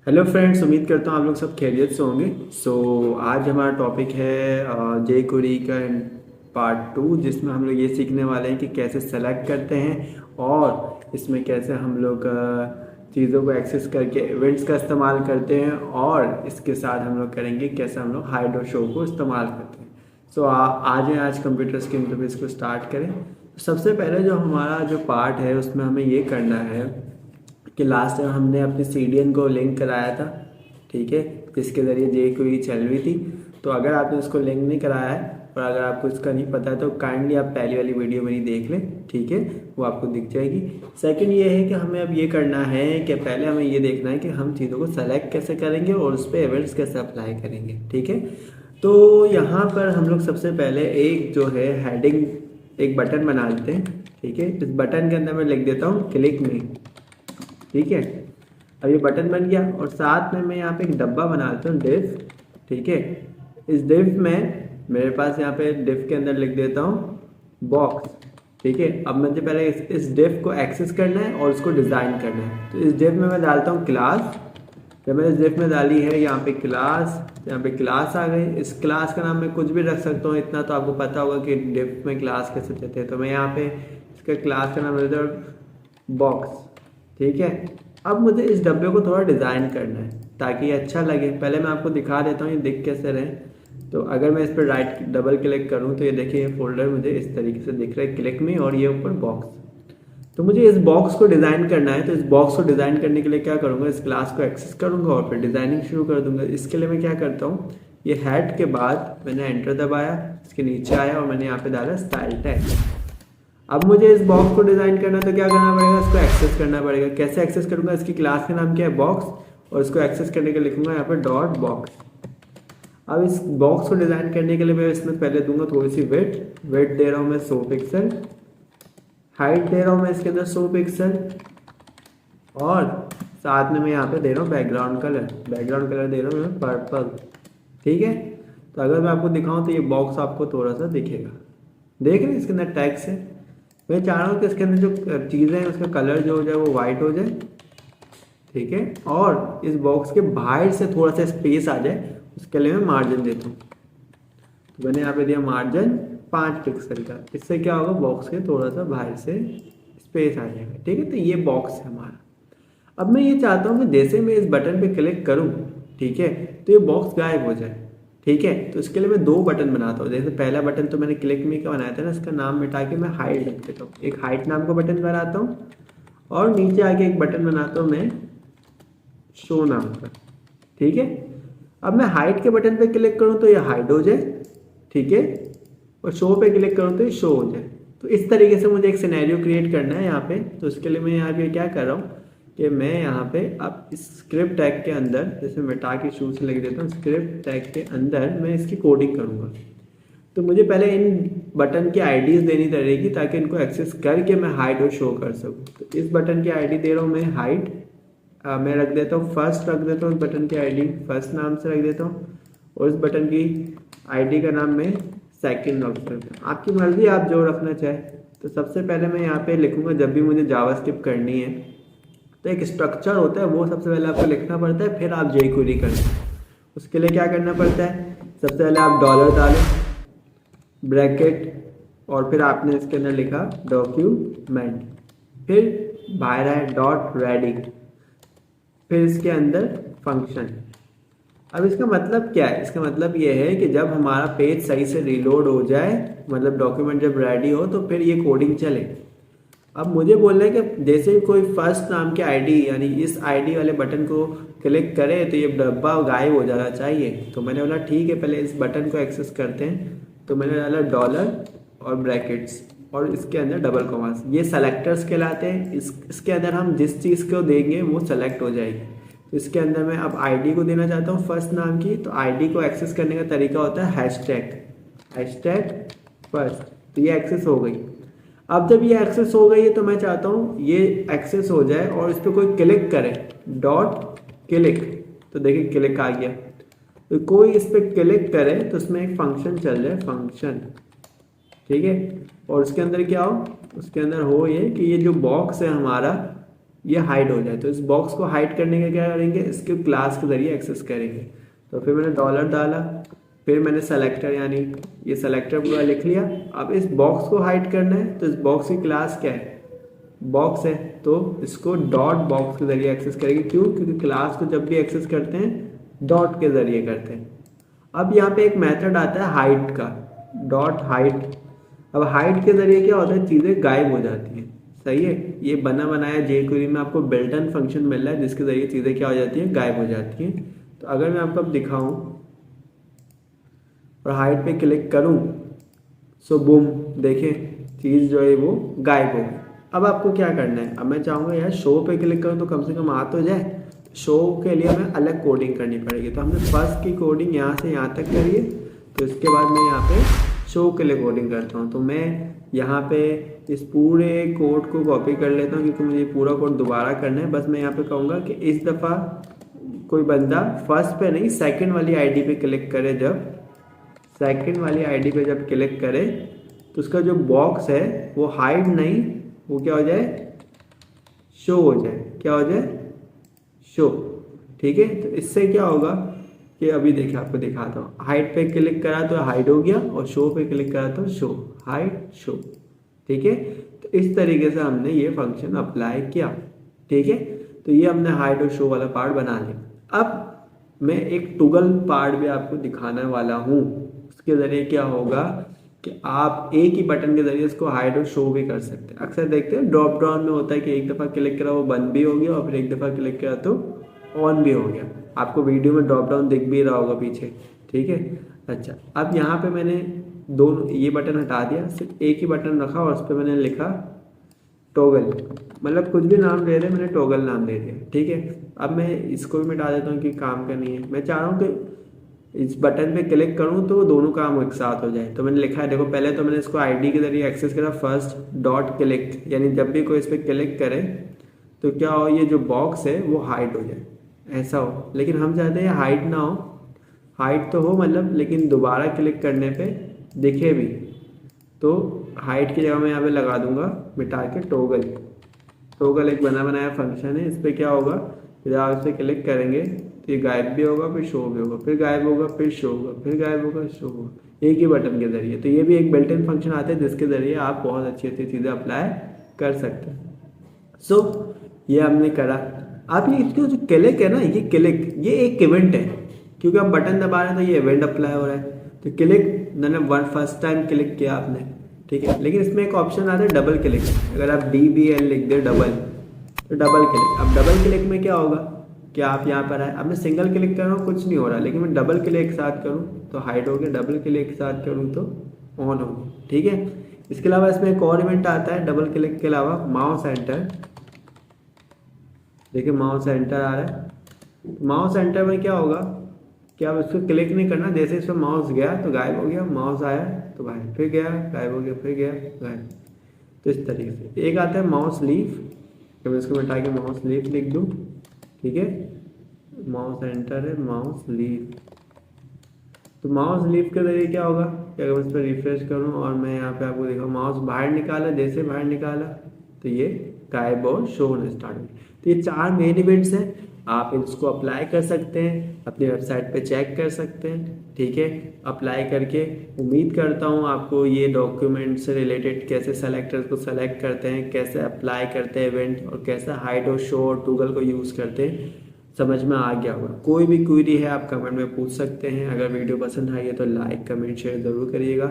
Hello friends, उम्मीद करता हूँ आप लोग सब खैरियत से होंगे। आज हमारा टॉपिक है जे क्वेरी का पार्ट 2, जिसमें हम लोग ये सीखने वाले हैं कि कैसे सेलेक्ट करते हैं और इसमें कैसे हम लोग चीज़ों को एक्सेस करके इवेंट्स का इस्तेमाल करते हैं, और इसके साथ हम लोग करेंगे कैसे हम लोग हाइड और शो को इस्तेमाल करते हैं। आज कंप्यूटर्स के इंटरफेस को स्टार्ट करें। सबसे पहले जो हमारा जो पार्ट है उसमें हमें ये करना है कि लास्ट टाइम हमने अपने सीडीएन को लिंक कराया था, ठीक है, जिसके ज़रिए जे क्वेरी चल रही थी। तो अगर आपने उसको लिंक नहीं कराया है और अगर आपको इसका नहीं पता है तो काइंडली आप पहली वाली वीडियो मेरी देख लें, ठीक है, वो आपको दिख जाएगी। सेकंड ये है कि हमें अब ये करना है कि पहले हमें ये देखना है कि हम चीज़ों को सेलेक्ट कैसे करेंगे और उस पर इवेंट्स कैसे अप्लाई करेंगे, ठीक है। तो यहाँ पर हम लोग सबसे पहले एक जो है हेडिंग एक बटन बना लेते हैं, ठीक है। इस बटन के अंदर मैं लिख देता हूँ क्लिक मी, ठीक है। अब ये बटन बन गया और साथ में मैं यहाँ पे एक डब्बा बना देता हूँ डिव, ठीक है। इस डिव में मेरे पास यहाँ पे डिव के अंदर लिख देता हूँ बॉक्स, ठीक है। अब मुझे पहले इस डिव को एक्सेस करना है और उसको डिज़ाइन करना है। तो इस डिव में मैं डालता हूँ क्लास। जब मैंने इस डिव में डाली है यहाँ पे क्लास, यहाँ पे क्लास आ गई। इस क्लास का नाम मैं कुछ भी रख सकता हूँ, इतना तो आपको पता होगा कि डिव में क्लास कैसे देते हैं। तो मैं यहाँ पे इसका क्लास का नाम देता हूँ बॉक्स, ठीक है। अब मुझे इस डब्बे को थोड़ा डिज़ाइन करना है ताकि ये अच्छा लगे। पहले मैं आपको दिखा देता हूँ ये दिख कैसे रहे। तो अगर मैं इस पर राइट डबल क्लिक करूँ तो ये देखिए ये फोल्डर मुझे इस तरीके से दिख रहा है, क्लिक में, और ये ऊपर बॉक्स। तो मुझे इस बॉक्स को डिज़ाइन करना है। तो इस बॉक्स को डिज़ाइन करने के लिए क्या करूँगा, इस क्लास को एक्सेस करूँगा और फिर डिज़ाइनिंग शुरू कर दूँगा। इसके लिए मैं क्या करता हूँ, ये हेड के बाद मैंने एंटर दबाया, इसके नीचे आया और मैंने यहाँ पे डाला स्टाइल टैग। अब मुझे इस बॉक्स को डिज़ाइन करना है तो क्या करना पड़ेगा, इसको एक्सेस करना पड़ेगा। कैसे एक्सेस करूँगा, इसकी क्लास का नाम क्या है बॉक्स, और इसको एक्सेस करने के लिए लिखूँगा यहाँ पर डॉट बॉक्स। अब इस बॉक्स को डिज़ाइन करने के लिए मैं इसमें पहले दूंगा थोड़ी सी वेट दे रहा हूँ मैं 100 पिक्सल, हाइट दे रहा हूँ मैं इसके अंदर 100 पिक्सल, और साथ में मैं यहाँ पे दे रहा हूँ बैकग्राउंड कलर दे रहा हूँ मैं पर्पल, ठीक है। तो अगर मैं आपको दिखाऊँ तो ये बॉक्स आपको थोड़ा सा दिखेगा, देख रहे हैं इसके अंदर टैक्स है। मैं चाह रहा हूँ कि इसके अंदर जो चीज़ें हैं उसका कलर जो हो जाए वो वाइट हो जाए, ठीक है। और इस बॉक्स के बाहर से थोड़ा सा स्पेस आ जाए, उसके लिए मैं मार्जिन देता हूँ। तो मैंने यहाँ पे दिया मार्जिन 5 पिक्सल का। इससे क्या होगा, बॉक्स के थोड़ा सा बाहर से स्पेस आ जाएगा, ठीक है। तो ये बॉक्स है हमारा। अब मैं ये चाहता हूँ कि जैसे मैं इस बटन पे क्लिक करूँ, ठीक है, तो ये बॉक्स गायब हो जाए, ठीक है। तो इसके लिए मैं 2 बटन बनाता हूँ। जैसे पहला बटन तो मैंने क्लिक मी का बनाया था ना, इसका नाम मिटा के मैं हाइट रख देता हूँ। एक हाइट नाम का बटन बनाता हूँ और नीचे आके एक बटन बनाता हूँ मैं शो नाम का, ठीक है। अब मैं हाइट के बटन पे क्लिक करूँ तो ये हाइड हो जाए, ठीक है, और शो पे क्लिक करूँ तो ये शो हो जाए। तो इस तरीके से मुझे एक सिनेरियो क्रिएट करना है यहाँ पे। तो इसके लिए मैं यहाँ पे क्या कर रहा हूँ कि मैं यहाँ पे अब इस स्क्रिप्ट टैग के अंदर, जैसे मिटा के शुरू से लिख देता हूँ, स्क्रिप्ट टैग के अंदर मैं इसकी कोडिंग करूँगा। तो मुझे पहले इन बटन की आईडीज़ देनी पड़ेगी ताकि इनको एक्सेस करके मैं हाइड और शो कर सकूँ। तो इस बटन की आईडी दे रहा हूँ मैं हाइड, मैं रख देता हूँ फर्स्ट, रख देता हूँ इस बटन की आईडी फर्स्ट नाम से रख देता हूँ, और इस बटन की आईडी का नाम मैं सेकंड रख देता हूँ। आपकी मर्जी आप जो रखना चाहे। तो सबसे पहले मैं यहाँ पे लिखूँगा, जब भी मुझे जावास्क्रिप्ट करनी है तो एक स्ट्रक्चर होता है, वो सबसे पहले आपको लिखना पड़ता है, फिर आप जे क्वेरी करें। उसके लिए क्या करना पड़ता है, सबसे पहले आप डॉलर डालें, ब्रैकेट, और फिर आपने इसके अंदर लिखा डॉक्यूमेंट, फिर बाहर आए डॉट रेडी, फिर इसके अंदर फंक्शन। अब इसका मतलब क्या है, इसका मतलब ये है कि जब हमारा पेज सही से रीलोड हो जाए, मतलब डॉक्यूमेंट जब रेडी हो, तो फिर ये कोडिंग चले। अब मुझे बोलना है कि जैसे ही कोई फर्स्ट नाम की आईडी, यानी इस आईडी वाले बटन को क्लिक करे तो ये डब्बा गायब हो जाना चाहिए। तो मैंने बोला ठीक है, पहले इस बटन को एक्सेस करते हैं। तो मैंने डाला डॉलर और ब्रैकेट्स और इसके अंदर डबल कॉमास, ये सेलेक्टर्स कहलाते हैं। इसके अंदर हम जिस चीज़ को देंगे वो सेलेक्ट हो जाएगी। तो इसके अंदर मैं अब आईडी को देना चाहता हूँ फर्स्ट नाम की। तो आईडी को एक्सेस करने का तरीका होता है हैशटैग फर्स्ट। तो ये एक्सेस हो गई। अब जब ये एक्सेस हो गई है तो मैं चाहता हूँ ये एक्सेस हो जाए और इस पर कोई क्लिक करे, डॉट क्लिक। तो देखिए क्लिक आ गया। तो कोई इस पर क्लिक करे तो उसमें एक फंक्शन चल जाए, फंक्शन, ठीक है। और उसके अंदर क्या हो, उसके अंदर हो ये कि ये जो बॉक्स है हमारा, ये हाइड हो जाए। तो इस बॉक्स को हाइड करने का क्या करेंगे, इसके क्लास के ज़रिए एक्सेस करेंगे। तो फिर मैंने डॉलर डाला, फिर मैंने सेलेक्टर यानी ये सेलेक्टर पूरा लिख लिया। अब इस बॉक्स को हाइड करना है, तो इस बॉक्स की क्लास क्या है, बॉक्स है, तो इसको डॉट बॉक्स के ज़रिए एक्सेस करेंगे। क्यों, क्योंकि क्लास को जब भी एक्सेस करते हैं डॉट के ज़रिए करते हैं। अब यहाँ पे एक मेथड आता है हाइड का, डॉट हाइड। अब हाइड के ज़रिए क्या होता है, चीज़ें गायब हो जाती हैं। सही है, ये बना बनाया jQuery में आपको बिल्ट इन फंक्शन मिल रहा है जिसके ज़रिए चीज़ें क्या हो जाती हैं, गायब हो जाती हैं। तो अगर मैं आपको अब दिखाऊं और हाइड पे क्लिक करूं, सो बूम, देखें चीज़ जो है वो गायब हो गई। अब आपको क्या करना है, अब मैं चाहूँगा यार शो पे क्लिक करूँ तो कम से कम आ तो जाए। शो के लिए हमें अलग कोडिंग करनी पड़ेगी। तो हमने फर्स्ट की कोडिंग यहाँ से यहाँ तक करी है, तो इसके बाद मैं यहाँ पे शो के लिए कोडिंग करता हूँ। तो मैं यहाँ पे इस पूरे कोड को कॉपी कर लेता हूँ क्योंकि मुझे पूरा कोड दोबारा करना है। बस मैं यहाँ पे कहूँगा कि इस दफ़ा कोई बंदा फर्स्ट पे नहीं सेकंड वाली आईडी पे क्लिक करे। जब सेकंड वाली आईडी पे जब क्लिक करे तो उसका जो बॉक्स है वो हाइड नहीं, वो क्या हो जाए, शो हो जाए। क्या हो जाए, शो। ठीक है, तो इससे क्या होगा कि अभी देखिए आपको दिखाता हूँ। हाइड पे क्लिक करा तो हाइड हो गया और शो पे क्लिक करा तो शो, हाइड शो। ठीक है, तो इस तरीके से हमने ये फंक्शन अप्लाई किया। ठीक है, तो ये हमने हाइड और शो वाला पार्ट बना लिया। अब मैं एक टुगल पार्ट भी आपको दिखाने वाला हूँ। उसके ज़रिए क्या होगा कि आप एक ही बटन के ज़रिए इसको हाइड और शो भी कर सकते हैं। अक्सर देखते हैं ड्रॉप डाउन में होता है कि एक दफ़ा क्लिक करा वो बंद भी हो गया और फिर एक दफ़ा क्लिक करा तो ऑन भी हो गया। आपको वीडियो में ड्रॉप डाउन दिख भी रहा होगा पीछे। ठीक है, अच्छा, अब यहाँ पे मैंने दोनों ये बटन हटा दिया, सिर्फ एक ही बटन रखा और उस पर मैंने लिखा टॉगल, मतलब कुछ भी नाम दे रहे, मैंने टॉगल नाम दे दिया। ठीक है, अब मैं इसको भी मिटा देता हूँ कि काम करनी है। मैं चाह रहा हूँ कि इस बटन पे क्लिक करूँ तो वो दोनों काम एक साथ हो जाए। तो मैंने लिखा है, देखो पहले तो मैंने इसको आईडी के जरिए एक्सेस करा, फर्स्ट डॉट क्लिक, यानी जब भी कोई इस पर क्लिक करे तो क्या हो, ये जो बॉक्स है वो हाइड हो जाए, ऐसा हो। लेकिन हम चाहते हैं हाइड ना हो, हाइड तो हो मतलब, लेकिन दोबारा क्लिक करने पे दिखे भी। तो हाइड की जगह मैं यहाँ पे लगा दूंगा मिटा के टॉगल। टॉगल एक बना बनाया फंक्शन है। इस पर क्या होगा, जब आप इस पर क्लिक करेंगे तो ये गायब भी होगा, फिर शो भी होगा, फिर गायब होगा, फिर शो होगा, फिर गायब होगा, शो होगा, एक ही बटन के जरिए। तो ये भी एक बिल्ट इन फंक्शन आता है जिसके जरिए आप बहुत अच्छी अच्छी चीज़ें अप्लाई कर सकते हैं। सो ये हमने करा। आप ये इसको जो क्लिक है ना, ये क्लिक ये एक इवेंट है, क्योंकि आप बटन दबा रहे हैं तो ये इवेंट अप्लाई हो रहा है। तो क्लिक मैंने फर्स्ट टाइम क्लिक किया आपने, ठीक है, लेकिन इसमें एक ऑप्शन आता है डबल क्लिक। अगर आप DBL लिख दे डबल, तो डबल क्लिक। अब डबल क्लिक में क्या होगा कि आप यहाँ पर आए, अब मैं सिंगल क्लिक कर रहा हूँ कुछ नहीं हो रहा, लेकिन मैं डबल क्लिक एक साथ करूँ तो हाइड हो गया, डबल क्लिक एक साथ करूँ तो ऑन हो गया। ठीक है, इसके अलावा इसमें एक और इवेंट आता है डबल क्लिक के अलावा, माउस एंटर। देखिए माउस एंटर आ रहा है। माउस एंटर में क्या होगा कि आप इसको क्लिक नहीं करना, जैसे इस पर माउस गया तो गायब हो गया, माउस आया तो गायब, फिर गया गायब हो गया, फिर गया गायब। तो इस तरीके से एक आता है माउस लीफ, जब मैं इसको मिटा के माउस लीफ लिख दूँ, ठीक है, माउस एंटर है माउस लीफ। तो माउस लीफ के जरिए क्या होगा कि अगर मैं इस पर रिफ्रेश करूँ और मैं यहाँ पे आपको देखा माउस बाहर निकाला, जैसे बाहर निकाला तो ये गायब और शो होने स्टार्ट हुई। तो ये 4 मेन इवेंट्स हैं, आप इसको अप्लाई कर सकते हैं, अपनी वेबसाइट पे चेक कर सकते हैं। ठीक है, अप्लाई करके उम्मीद करता हूँ आपको ये डॉक्यूमेंट से रिलेटेड कैसे सेलेक्टर्स को सेलेक्ट करते हैं, कैसे अप्लाई करते हैं इवेंट, और कैसे हाइड और शो और टॉगल को यूज़ करते हैं, समझ में आ गया होगा। कोई भी क्वेरी है आप कमेंट में पूछ सकते हैं। अगर वीडियो पसंद आई है तो लाइक कमेंट शेयर ज़रूर करिएगा।